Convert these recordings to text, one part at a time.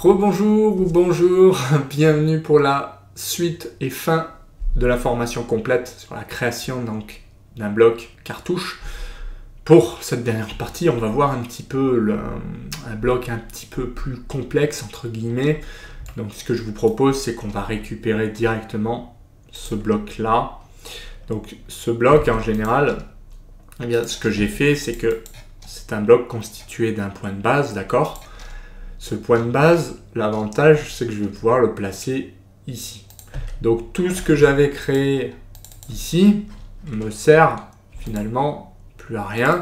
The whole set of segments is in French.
Rebonjour ou bonjour, bienvenue pour la suite et fin de la formation complète sur la création donc d'un bloc cartouche. Pour cette dernière partie, on va voir un petit peu un bloc un petit peu plus complexe entre guillemets. Donc ce que je vous propose, c'est qu'on va récupérer directement ce bloc-là. Donc ce bloc en général, eh bien, ce que j'ai fait, c'est que c'est un bloc constitué d'un point de base, d'accord ? Ce point de base, l'avantage, c'est que je vais pouvoir le placer ici. Donc tout ce que j'avais créé ici me sert finalement plus à rien,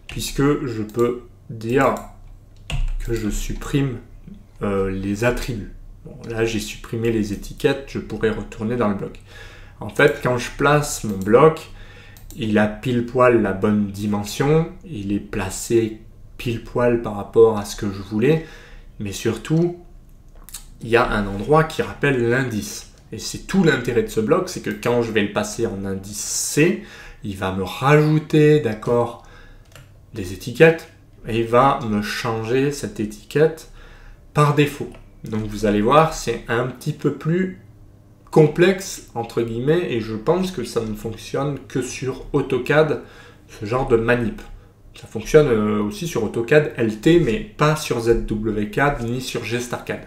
puisque je peux dire que je supprime les attributs. Bon, là, j'ai supprimé les étiquettes, je pourrais retourner dans le bloc. En fait, quand je place mon bloc, il a pile poil la bonne dimension, il est placé pile poil par rapport à ce que je voulais, mais surtout, il y a un endroit qui rappelle l'indice. Et c'est tout l'intérêt de ce bloc, c'est que quand je vais le passer en indice C, il va me rajouter, d'accord, des étiquettes, et il va me changer cette étiquette par défaut. Donc vous allez voir, c'est un petit peu plus complexe, entre guillemets, et je pense que ça ne fonctionne que sur AutoCAD, ce genre de manip. Ça fonctionne aussi sur AutoCAD LT, mais pas sur ZWCAD ni sur GStarCAD.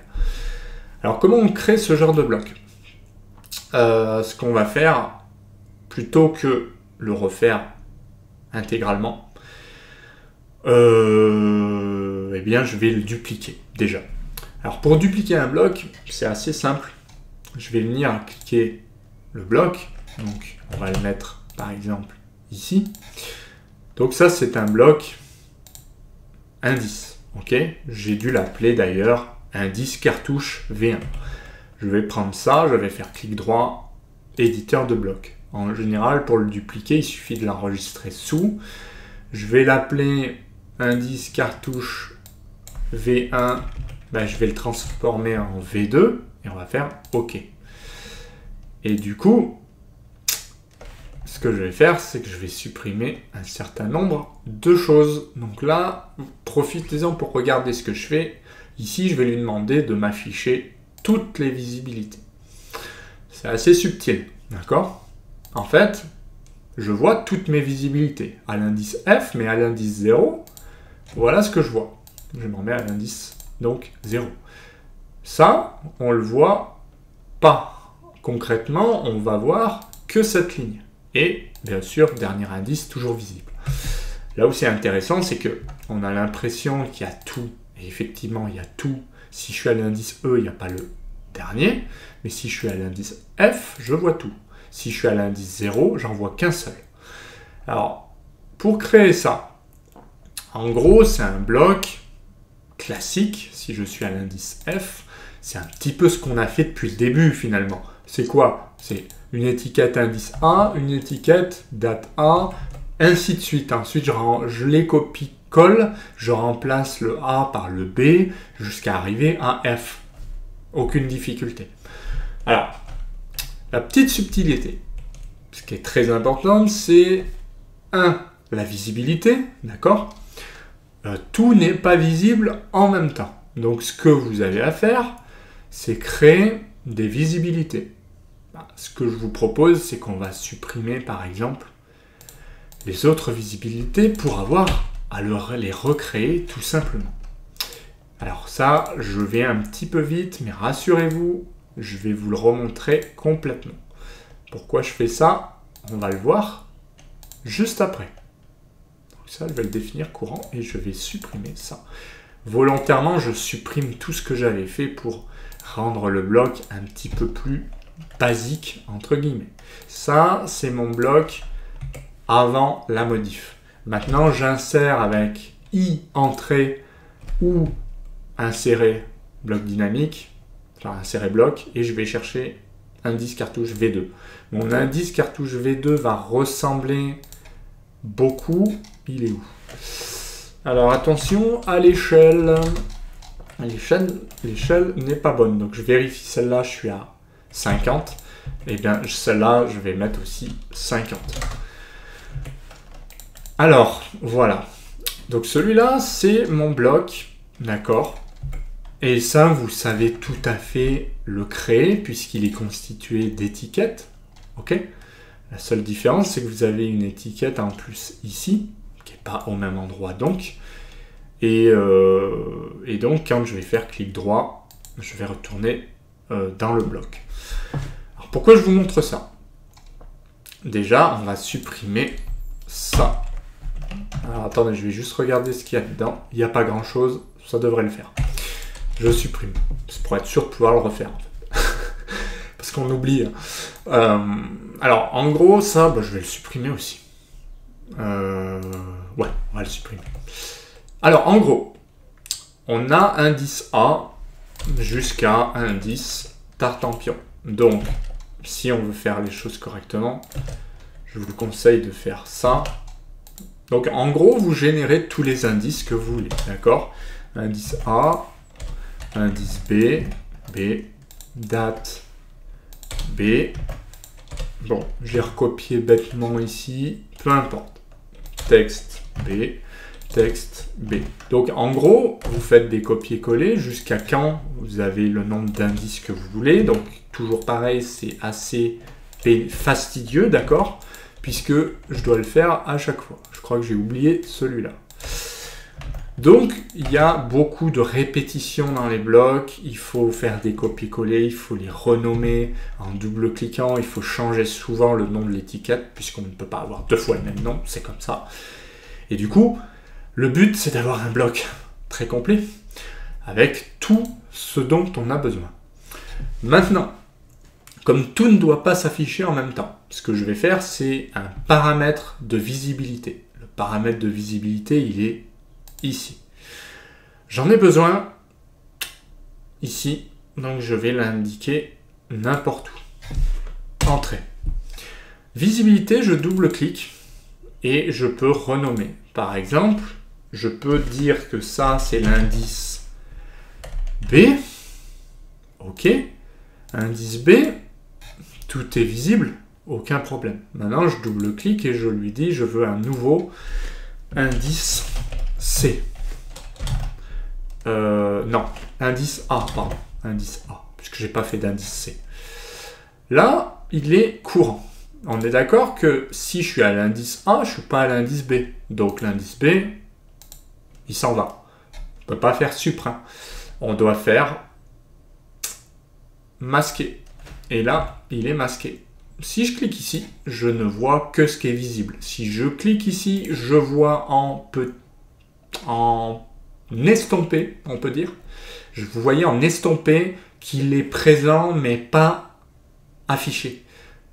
Alors comment on crée ce genre de bloc ? Ce qu'on va faire, plutôt que le refaire intégralement, eh bien je vais le dupliquer déjà. Alors pour dupliquer un bloc, c'est assez simple. Je vais venir cliquer le bloc, donc on va le mettre par exemple ici. Donc ça c'est un bloc indice, ok ? J'ai dû l'appeler d'ailleurs indice cartouche V1. Je vais prendre ça, je vais faire clic droit, éditeur de bloc. En général, pour le dupliquer, il suffit de l'enregistrer sous. Je vais l'appeler indice cartouche V1, ben, je vais le transformer en V2 et on va faire OK. Et du coup, ce que je vais faire, c'est que je vais supprimer un certain nombre de choses. Donc là, profitez-en pour regarder ce que je fais. Ici, je vais lui demander de m'afficher toutes les visibilités. C'est assez subtil, d'accord ? En fait, je vois toutes mes visibilités à l'indice F, mais à l'indice 0, voilà ce que je vois. Je m'en mets à l'indice, donc 0. Ça, on le voit pas. Concrètement, on va voir que cette ligne. Et bien sûr, dernier indice, toujours visible. Là où c'est intéressant, c'est qu'on a l'impression qu'il y a tout. Et effectivement, il y a tout. Si je suis à l'indice E, il n'y a pas le dernier. Mais si je suis à l'indice F, je vois tout. Si je suis à l'indice 0, j'en vois qu'un seul. Alors, pour créer ça, en gros, c'est un bloc classique. Si je suis à l'indice F, c'est un petit peu ce qu'on a fait depuis le début finalement. C'est quoi ? C'est une étiquette indice A, une étiquette date A, ainsi de suite. Ensuite, je les copie-colle, je remplace le A par le B jusqu'à arriver à F. Aucune difficulté. Alors, la petite subtilité, ce qui est très important, c'est 1. La visibilité, d'accord ? Tout n'est pas visible en même temps. Donc, ce que vous avez à faire, c'est créer des visibilités. Ce que je vous propose, c'est qu'on va supprimer, par exemple, les autres visibilités pour avoir à les recréer tout simplement. Alors ça, je vais un petit peu vite, mais rassurez-vous, je vais vous le remontrer complètement. Pourquoi je fais ça ? On va le voir juste après. Donc ça, je vais le définir courant et je vais supprimer ça. Volontairement, je supprime tout ce que j'avais fait pour rendre le bloc un petit peu plus basique, entre guillemets. Ça, c'est mon bloc avant la modif. Maintenant, j'insère avec I entrée ou insérer bloc dynamique, enfin insérer bloc, et je vais chercher indice cartouche V2. Mon indice cartouche V2 va ressembler beaucoup. Il est où ? Alors attention à l'échelle. L'échelle n'est pas bonne. Donc je vérifie celle-là, je suis à 50. Et bien celle-là, je vais mettre aussi 50. Alors, voilà. Donc celui-là, c'est mon bloc. D'accord ? Et ça, vous savez tout à fait le créer, puisqu'il est constitué d'étiquettes. Ok? La seule différence, c'est que vous avez une étiquette en plus ici, qui n'est pas au même endroit donc. Et donc, quand je vais faire clic droit, je vais retourner dans le bloc. Alors, pourquoi je vous montre ça? Déjà, on va supprimer ça. Alors, attendez, je vais juste regarder ce qu'il y a dedans. Il n'y a pas grand-chose, ça devrait le faire. Je supprime. C'est pour être sûr de pouvoir le refaire, en fait. Parce qu'on oublie. Alors, en gros, ça, bah, je vais le supprimer aussi. Ouais, on va le supprimer. Alors, en gros, on a indice A jusqu'à indice Tartampion. Donc, si on veut faire les choses correctement, je vous conseille de faire ça. Donc, en gros, vous générez tous les indices que vous voulez, d'accord? Indice A, indice B, date, B. Bon, j'ai recopié bêtement ici, peu importe. Texte B, texte B. Donc, en gros, vous faites des copier-coller jusqu'à quand vous avez le nombre d'indices que vous voulez. Donc, toujours pareil, c'est assez fastidieux, d'accord? Puisque je dois le faire à chaque fois. Je crois que j'ai oublié celui-là. Donc, il y a beaucoup de répétitions dans les blocs. Il faut faire des copier-coller, il faut les renommer en double-cliquant. Il faut changer souvent le nom de l'étiquette, puisqu'on ne peut pas avoir deux fois le même nom, c'est comme ça. Et du coup, le but, c'est d'avoir un bloc très complet, avec tout ce dont on a besoin. Maintenant, comme tout ne doit pas s'afficher en même temps, ce que je vais faire, c'est un paramètre de visibilité. Le paramètre de visibilité, il est ici. J'en ai besoin ici, donc je vais l'indiquer n'importe où. Entrée. Visibilité, je double-clique et je peux renommer. Par exemple, je peux dire que ça, c'est l'indice B. Ok. Indice B, tout est visible, aucun problème. Maintenant, je double-clique et je lui dis, je veux un nouveau indice C. Non, indice A, pardon. Indice A, puisque je n'ai pas fait d'indice C. Là, il est courant. On est d'accord que si je suis à l'indice A, je ne suis pas à l'indice B. Donc l'indice B, il s'en va. On ne peut pas faire supprime. On doit faire masquer. Et là, il est masqué. Si je clique ici, je ne vois que ce qui est visible. Si je clique ici, je vois en estompé, on peut dire. Vous voyez en estompé qu'il est présent, mais pas affiché.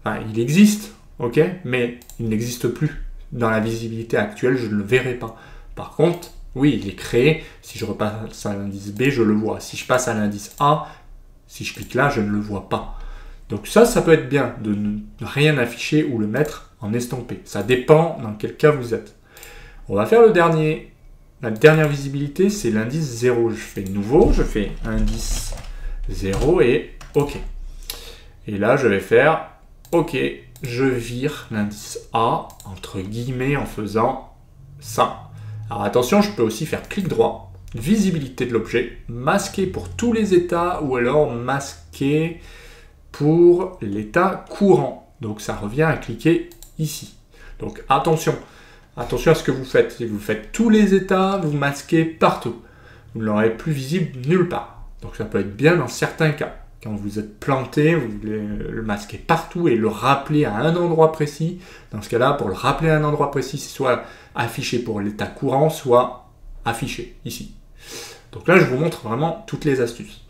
Enfin, il existe, ok, mais il n'existe plus. Dans la visibilité actuelle, je ne le verrai pas. Par contre, oui, il est créé. Si je repasse à l'indice B, je le vois. Si je passe à l'indice A, si je clique là, je ne le vois pas. Donc ça peut être bien de ne rien afficher ou le mettre en estompé. Ça dépend dans quel cas vous êtes. On va faire le dernier. La dernière visibilité, c'est l'indice 0. Je fais nouveau, je fais indice 0 et OK. Et là, je vais faire OK. Je vire l'indice A, entre guillemets, en faisant ça. Alors attention, je peux aussi faire clic droit, visibilité de l'objet, masquer pour tous les états ou alors masquer pour l'état courant. Donc ça revient à cliquer ici. Donc attention. Attention à ce que vous faites. Si vous faites tous les états, vous masquez partout. Vous ne l'aurez plus visible nulle part. Donc ça peut être bien dans certains cas. Quand vous êtes planté, vous voulez le masquer partout et le rappeler à un endroit précis. Dans ce cas-là, pour le rappeler à un endroit précis, c'est soit affiché pour l'état courant, soit affiché ici. Donc là, je vous montre vraiment toutes les astuces.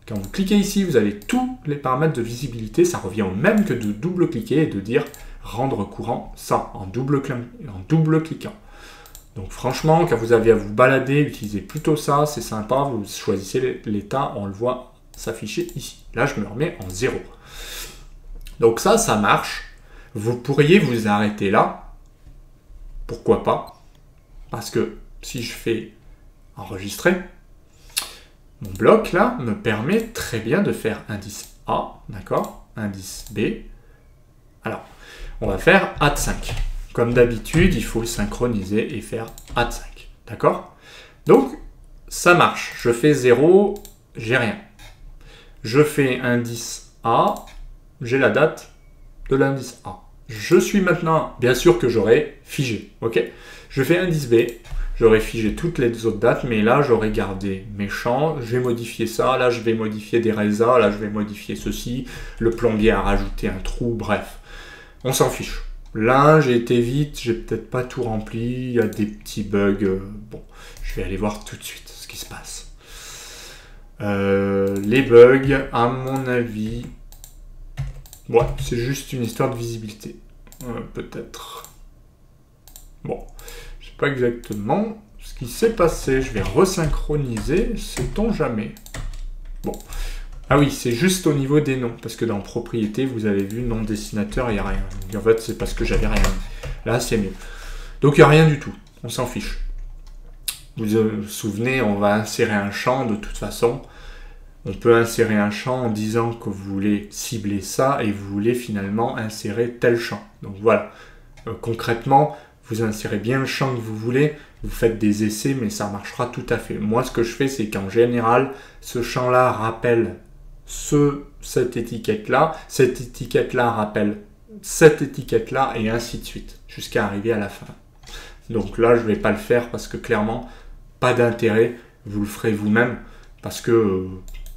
Quand vous cliquez ici, vous avez tous les paramètres de visibilité. Ça revient au même que de double-cliquer et de dire rendre courant ça en double-cliquant. Donc franchement, quand vous avez à vous balader, utilisez plutôt ça, c'est sympa. Vous choisissez l'état, on le voit s'afficher ici. Là, je me remets en 0. Donc ça marche. Vous pourriez vous arrêter là. Pourquoi pas? Parce que si je fais enregistrer, mon bloc là me permet très bien de faire indice A, d'accord? Indice B. Alors, on va faire add 5. Comme d'habitude, il faut synchroniser et faire add 5, d'accord? Donc, ça marche. Je fais 0, j'ai rien. Je fais indice A, j'ai la date de l'indice A. Je suis maintenant, bien sûr que j'aurai figé, ok? Je fais indice B, j'aurais figé toutes les autres dates, mais là j'aurais gardé mes champs, je vais modifier ça, là je vais modifier des résas, là je vais modifier ceci, le plombier a rajouté un trou, bref, on s'en fiche. Là j'ai été vite, j'ai peut-être pas tout rempli, il y a des petits bugs, bon, je vais aller voir tout de suite ce qui se passe. Les bugs, à mon avis, ouais, c'est juste une histoire de visibilité, peut-être. Bon, je sais pas exactement ce qui s'est passé. Je vais resynchroniser, sait-on jamais. Bon, ah oui, c'est juste au niveau des noms, parce que dans propriété, vous avez vu nom dessinateur, il n'y a rien. Donc, en fait, c'est parce que j'avais rien. Là, c'est mieux. Donc, il n'y a rien du tout. On s'en fiche. Vous vous souvenez, on va insérer un champ de toute façon. On peut insérer un champ en disant que vous voulez cibler ça et vous voulez finalement insérer tel champ. Donc voilà, concrètement, vous insérez bien le champ que vous voulez, vous faites des essais, mais ça marchera tout à fait. Moi, ce que je fais, c'est qu'en général, ce champ-là rappelle cette étiquette-là rappelle cette étiquette-là, et ainsi de suite, jusqu'à arriver à la fin. Donc là, je ne vais pas le faire parce que clairement, pas d'intérêt, vous le ferez vous-même, parce que...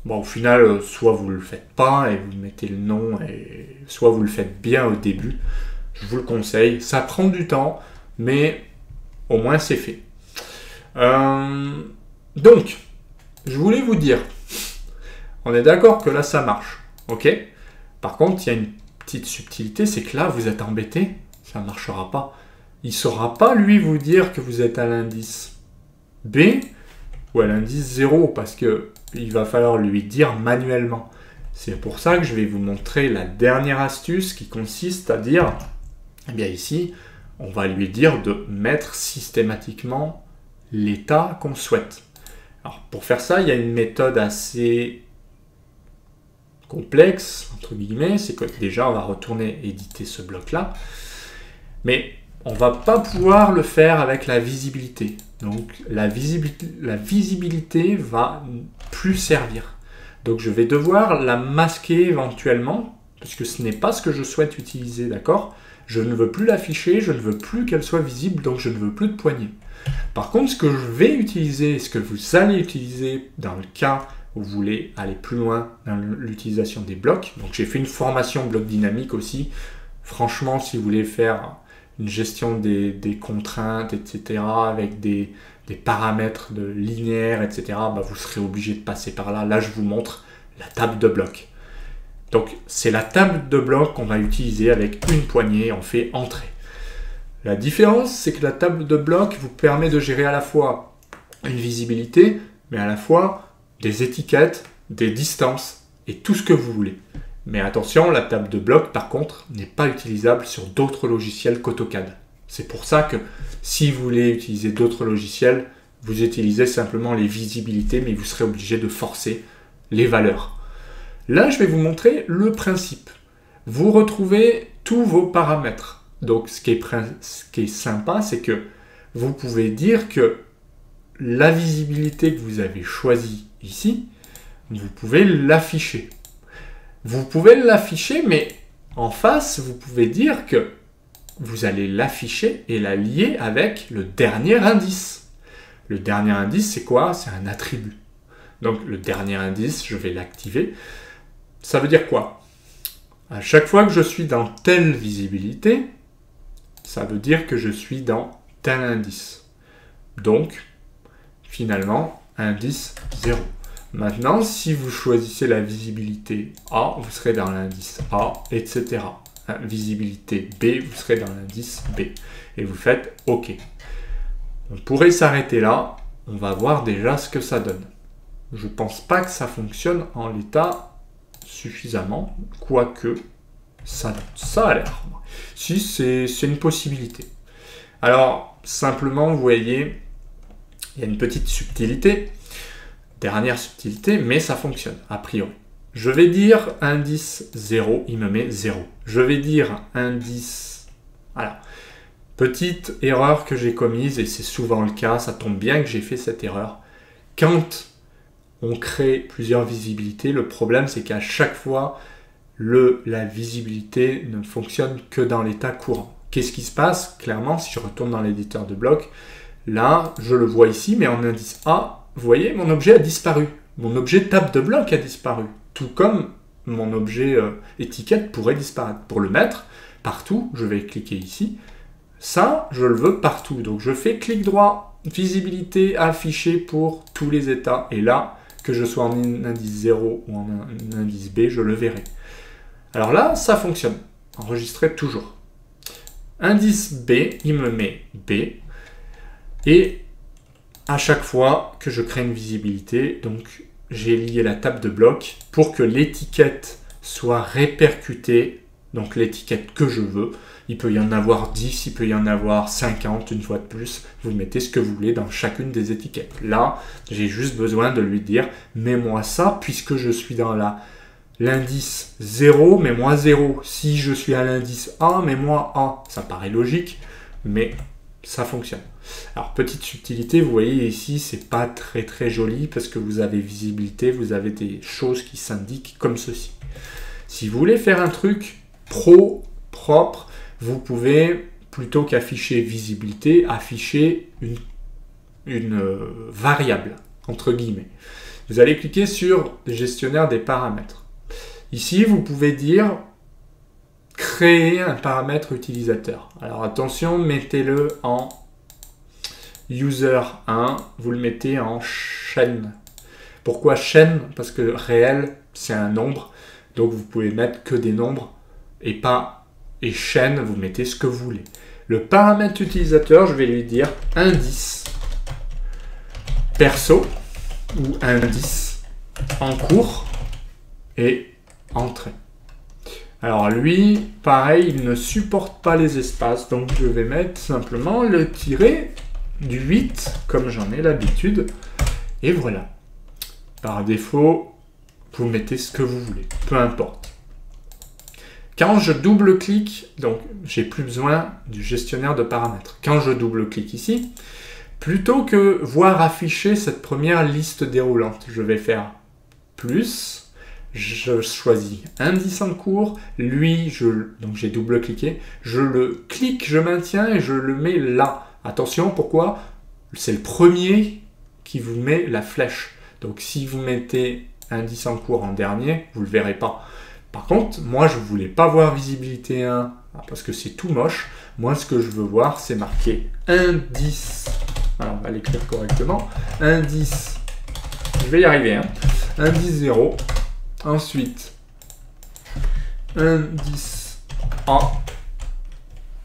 bon, au final, soit vous ne le faites pas et vous mettez le nom, et soit vous le faites bien au début. Je vous le conseille. Ça prend du temps, mais au moins c'est fait. Donc, je voulais vous dire, on est d'accord que là ça marche, ok? Par contre, il y a une petite subtilité, c'est que là vous êtes embêté, ça ne marchera pas. Il ne saura pas lui vous dire que vous êtes à l'indice B ou à l'indice 0, parce que il va falloir lui dire manuellement. C'est pour ça que je vais vous montrer la dernière astuce qui consiste à dire, eh bien ici, on va lui dire de mettre systématiquement l'état qu'on souhaite. Alors pour faire ça, il y a une méthode assez complexe, entre guillemets, c'est que déjà on va retourner éditer ce bloc-là, mais on va pas pouvoir le faire avec la visibilité. Donc la visibilité va plus servir. Donc je vais devoir la masquer éventuellement, parce que ce n'est pas ce que je souhaite utiliser, d'accord? Je ne veux plus l'afficher, je ne veux plus qu'elle soit visible, donc je ne veux plus de poignée. Par contre, ce que je vais utiliser, ce que vous allez utiliser dans le cas où vous voulez aller plus loin dans l'utilisation des blocs, donc j'ai fait une formation bloc dynamique aussi. Franchement, si vous voulez faire une gestion des contraintes, etc., avec des paramètres de linéaire, etc., bah, vous serez obligé de passer par là. Là, je vous montre la table de bloc. Donc, c'est la table de bloc qu'on va utiliser avec une poignée, on fait entrer. La différence, c'est que la table de bloc vous permet de gérer à la fois une visibilité, mais à la fois des étiquettes, des distances et tout ce que vous voulez. Mais attention, la table de bloc, par contre, n'est pas utilisable sur d'autres logiciels qu'AutoCAD. C'est pour ça que si vous voulez utiliser d'autres logiciels, vous utilisez simplement les visibilités, mais vous serez obligé de forcer les valeurs. Là, je vais vous montrer le principe. Vous retrouvez tous vos paramètres. Donc, ce qui est sympa, c'est que vous pouvez dire que la visibilité que vous avez choisie ici, vous pouvez l'afficher. Vous pouvez l'afficher, mais en face, vous pouvez dire que vous allez l'afficher et la lier avec le dernier indice. Le dernier indice, c'est quoi? C'est un attribut. Donc, le dernier indice, je vais l'activer. Ça veut dire quoi? À chaque fois que je suis dans telle visibilité, ça veut dire que je suis dans tel indice. Donc, finalement, indice 0. Maintenant, si vous choisissez la visibilité A, vous serez dans l'indice A, etc. Visibilité B, vous serez dans l'indice B. Et vous faites OK. On pourrait s'arrêter là. On va voir déjà ce que ça donne. Je ne pense pas que ça fonctionne en l'état suffisamment, quoique ça a l'air. Si, c'est une possibilité. Alors, simplement, vous voyez, il y a une petite subtilité. Dernière subtilité, mais ça fonctionne, a priori. Je vais dire indice 0, il me met 0. Je vais dire indice... Alors, petite erreur que j'ai commise, et c'est souvent le cas, ça tombe bien que j'ai fait cette erreur. Quand on crée plusieurs visibilités. Le problème, c'est qu'à chaque fois, la visibilité ne fonctionne que dans l'état courant. Qu'est-ce qui se passe? Clairement, si je retourne dans l'éditeur de bloc, là, je le vois ici, mais en indice A, vous voyez, mon objet a disparu. Mon objet table de bloc a disparu. Tout comme mon objet étiquette pourrait disparaître. Pour le mettre partout, je vais cliquer ici. Ça, je le veux partout. Donc, je fais clic droit, visibilité affichée pour tous les états. Et là, que je sois en indice 0 ou en indice B, je le verrai. Alors là, ça fonctionne. Enregistrer toujours. Indice B, il me met B. Et à chaque fois que je crée une visibilité, donc j'ai lié la table de bloc pour que l'étiquette soit répercutée, donc l'étiquette que je veux. Il peut y en avoir 10, il peut y en avoir 50, une fois de plus. Vous mettez ce que vous voulez dans chacune des étiquettes. Là, j'ai juste besoin de lui dire, mets-moi ça, puisque je suis dans l'indice 0, mets-moi 0. Si je suis à l'indice A, mets-moi A. Ça paraît logique, mais ça fonctionne. Alors, petite subtilité, vous voyez ici, c'est pas très joli parce que vous avez visibilité, vous avez des choses qui s'indiquent comme ceci. Si vous voulez faire un truc propre, vous pouvez, plutôt qu'afficher visibilité, afficher une variable, entre guillemets. Vous allez cliquer sur gestionnaire des paramètres. Ici, vous pouvez dire créer un paramètre utilisateur. Alors attention, mettez-le en user 1, vous le mettez en chaîne. Pourquoi chaîne? Parce que réel, c'est un nombre, donc vous pouvez mettre que des nombres et chaîne, vous mettez ce que vous voulez. Le paramètre utilisateur, je vais lui dire indice perso ou indice en cours et entrée. Alors lui, pareil, il ne supporte pas les espaces, donc je vais mettre simplement le tiret du 8, comme j'en ai l'habitude, et voilà. Par défaut, vous mettez ce que vous voulez, peu importe. Quand je double-clique, donc j'ai plus besoin du gestionnaire de paramètres. Quand je double-clique ici, plutôt que voir afficher cette première liste déroulante, je vais faire plus, je choisis indice en cours, lui, donc j'ai double-cliqué, je le clique, je maintiens et je le mets là. Attention, pourquoi? C'est le premier qui vous met la flèche. Donc si vous mettez indice en cours en dernier, vous ne le verrez pas. Par contre, moi, je ne voulais pas voir visibilité 1 parce que c'est tout moche. Moi, ce que je veux voir, c'est marqué indice. Alors, on va l'écrire correctement. Indice. Je vais y arriver. Hein. Indice 0. Ensuite, indice A.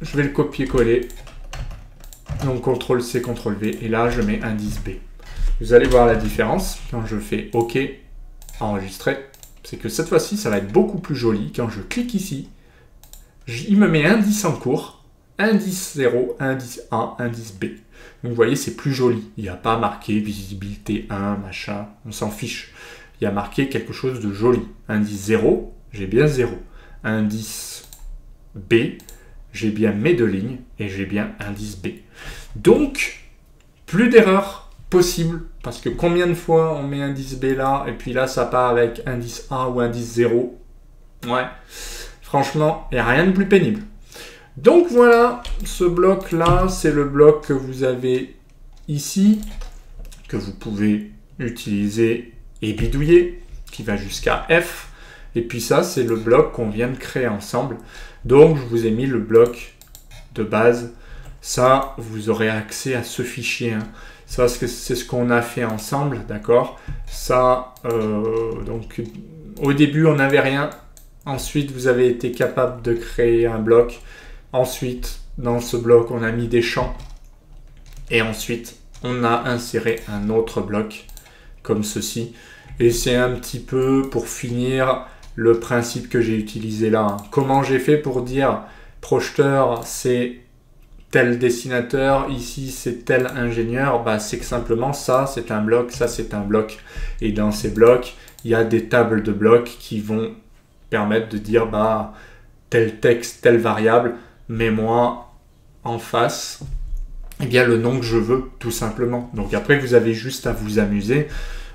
Je vais le copier-coller. Donc, CTRL-C, CTRL-V. Et là, je mets indice B. Vous allez voir la différence quand je fais OK, enregistrer. C'est que cette fois-ci, ça va être beaucoup plus joli. Quand je clique ici, il me met indice en cours, indice 0, indice A, indice B. Donc vous voyez, c'est plus joli. Il n'y a pas marqué visibilité 1, machin, on s'en fiche. Il y a marqué quelque chose de joli. Indice 0, j'ai bien 0. Indice B, j'ai bien mes deux lignes et j'ai bien indice B. Donc, plus d'erreurs possible, parce que combien de fois on met indice B là, et puis là ça part avec indice A ou indice 0. Ouais, franchement, il n'y a rien de plus pénible. Donc voilà, ce bloc là, c'est le bloc que vous avez ici, que vous pouvez utiliser et bidouiller, qui va jusqu'à F. Et puis ça, c'est le bloc qu'on vient de créer ensemble. Donc je vous ai mis le bloc de base. Ça, vous aurez accès à ce fichier, hein. Ça, c'est ce qu'on a fait ensemble, d'accord? Ça, donc, au début, on n'avait rien. Ensuite, vous avez été capable de créer un bloc. Ensuite, dans ce bloc, on a mis des champs. Et ensuite, on a inséré un autre bloc, comme ceci. Et c'est un petit peu, pour finir, le principe que j'ai utilisé là. Comment j'ai fait pour dire projeteur, c'est tel dessinateur, ici c'est tel ingénieur, bah, c'est que simplement ça c'est un bloc, ça c'est un bloc. Et dans ces blocs, il y a des tables de blocs qui vont permettre de dire bah, tel texte, telle variable, mets-moi en face eh bien, le nom que je veux, tout simplement. Donc après, vous avez juste à vous amuser.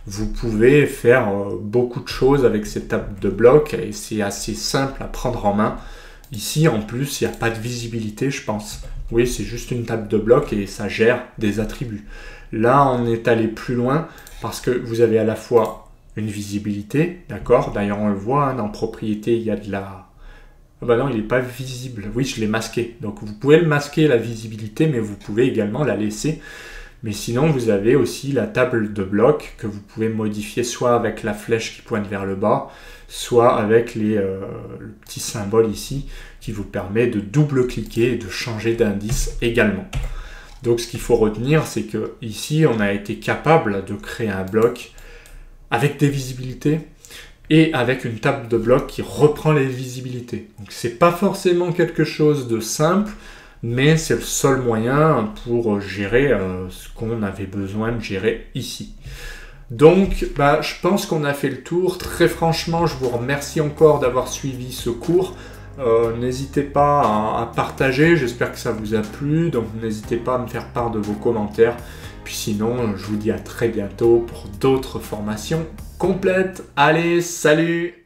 vous pouvez faire beaucoup de choses avec cette table de bloc et c'est assez simple à prendre en main. Ici, en plus, il n'y a pas de visibilité, je pense. Oui, c'est juste une table de bloc et ça gère des attributs. Là, on est allé plus loin parce que vous avez à la fois une visibilité, d'accord? D'ailleurs, on le voit, hein, dans propriété, il y a de la... Ah bah non, il n'est pas visible. Oui, je l'ai masqué. Donc, vous pouvez le masquer, la visibilité, mais vous pouvez également la laisser. Mais sinon, vous avez aussi la table de bloc que vous pouvez modifier soit avec la flèche qui pointe vers le bas, soit avec le petit symbole ici qui vous permet de double-cliquer et de changer d'indice également. Donc ce qu'il faut retenir, c'est que ici, on a été capable de créer un bloc avec des visibilités et avec une table de bloc qui reprend les visibilités. Donc c'est pas forcément quelque chose de simple, mais c'est le seul moyen pour gérer ce qu'on avait besoin de gérer ici. Donc, je pense qu'on a fait le tour. Très franchement, je vous remercie encore d'avoir suivi ce cours. N'hésitez pas à partager, j'espère que ça vous a plu. Donc, n'hésitez pas à me faire part de vos commentaires. Puis sinon, je vous dis à très bientôt pour d'autres formations complètes. Allez, salut!